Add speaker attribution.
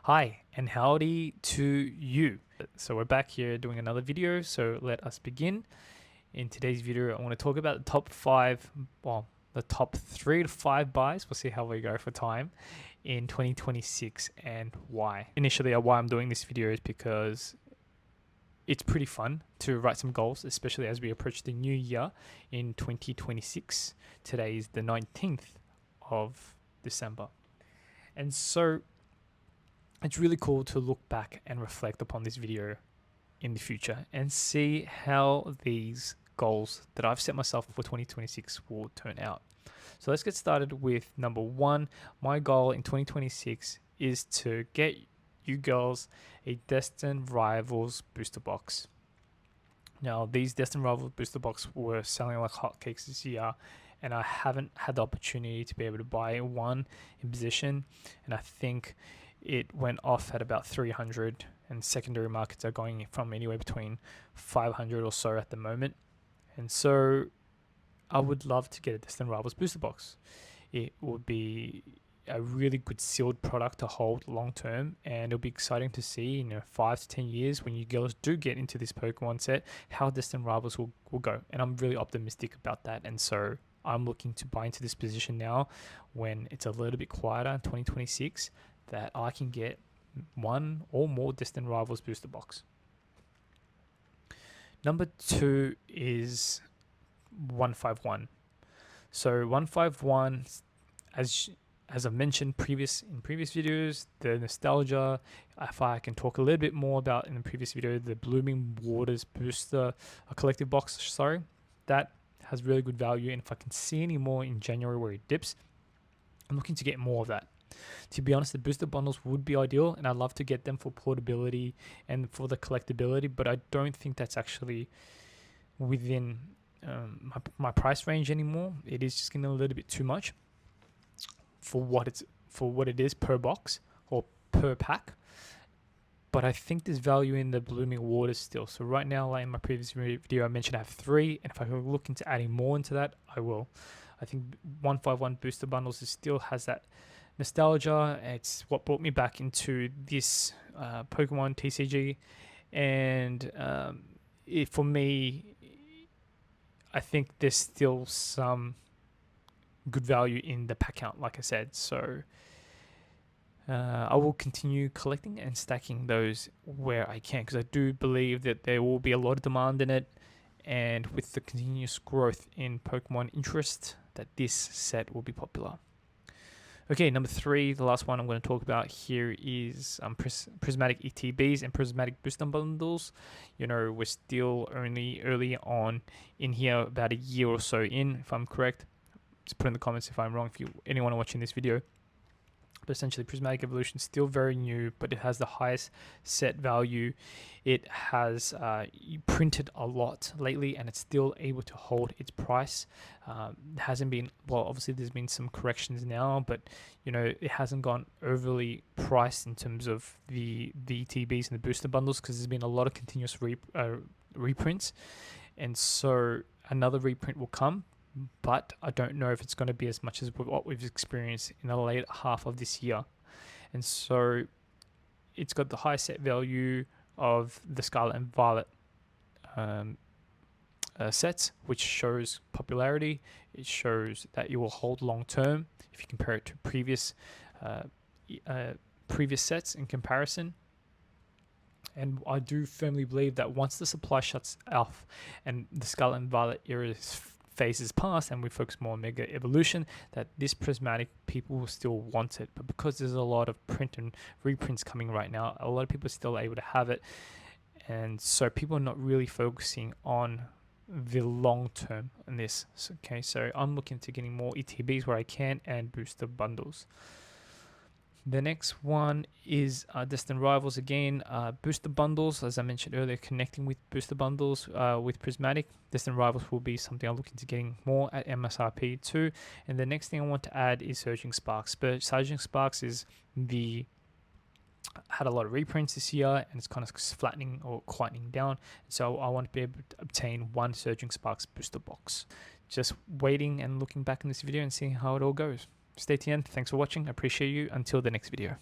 Speaker 1: Hi and howdy to you. So we're back here doing another video, so let us begin. In today's video, I want to talk about the top five, the top 3 to 5 buys. We'll see how we go for time in 2026 and why. Initially, why I'm doing this video is because it's pretty fun to write some goals, especially as we approach the new year in 2026. Today is the 19th of December. And so it's really cool to look back and reflect upon this video in the future and see how these goals that I've set myself for 2026 will turn out. So let's get started with number one. My goal in 2026 is to get you girls a Destined Rivals booster box. Now, these Destined Rivals booster box were selling like hotcakes this year, and I haven't had the opportunity to be able to buy one in position, and I think it went off at about 300, and secondary markets are going from anywhere between 500 or so at the moment. And so I would love to get a Destined Rivals booster box. It would be a really good sealed product to hold long term, and it'll be exciting to see 5 to 10 years when you girls do get into this Pokemon set how Destined Rivals will go. And I'm really optimistic about that, and so I'm looking to buy into this position now when it's a little bit quieter in 2026, that I can get one or more Destined Rivals booster box. Number two is 151. So 151, as I've mentioned in previous videos, the nostalgia, if I can talk a little bit more about in the previous video, the Blooming Waters booster, a collective box, sorry, that has really good value. And if I can see any more in January where it dips, I'm looking to get more of that. To be honest, the booster bundles would be ideal, and I'd love to get them for portability and for the collectability, but I don't think that's actually within my price range anymore. It is just getting a little bit too much for what it is per box or per pack. But I think there's value in the Blooming Waters still. So right now, like in my previous video, I mentioned I have 3, and if I could look into adding more into that, I will. I think 151 booster bundles still has that nostalgia. It's what brought me back into this Pokemon TCG, and for me, I think there's still some good value in the pack count, like I said. So I will continue collecting and stacking those where I can, because I do believe that there will be a lot of demand in it, and with the continuous growth in Pokemon interest, that this set will be popular. Okay, number 3, the last one I'm going to talk about here is prismatic ETBs and prismatic booster bundles. We're still only early on in here, about a year or so in, if I'm correct. Just put in the comments if I'm wrong, if anyone watching this video. But essentially, Prismatic Evolution is still very new, but it has the highest set value. It has printed a lot lately, and it's still able to hold its price. It hasn't been, well, obviously there's been some corrections now, but it hasn't gone overly priced in terms of the ETBs and the booster bundles, because there's been a lot of continuous reprints, and so another reprint will come. But I don't know if it's going to be as much as what we've experienced in the late half of this year. And so it's got the high set value of the Scarlet and Violet sets, which shows popularity. It shows that you will hold long term if you compare it to previous sets in comparison. And I do firmly believe that once the supply shuts off and the Scarlet and Violet era phases past and we focus more on Mega Evolution, that this prismatic, people will still want it. But because there's a lot of print and reprints coming right now, a lot of people are still able to have it, and so people are not really focusing on the long term in this. Okay, so I'm looking to getting more ETBs where I can and booster bundles. The next one is Destined Rivals again. Booster bundles, as I mentioned earlier, connecting with booster bundles with Prismatic. Destined Rivals will be something I'm looking to getting more at MSRP too. And the next thing I want to add is Surging Sparks. But Surging Sparks had a lot of reprints this year, and it's kind of flattening or quietening down. So I want to be able to obtain one Surging Sparks booster box. Just waiting and looking back in this video and seeing how it all goes. Stay tuned. Thanks for watching. I appreciate you. Until the next video.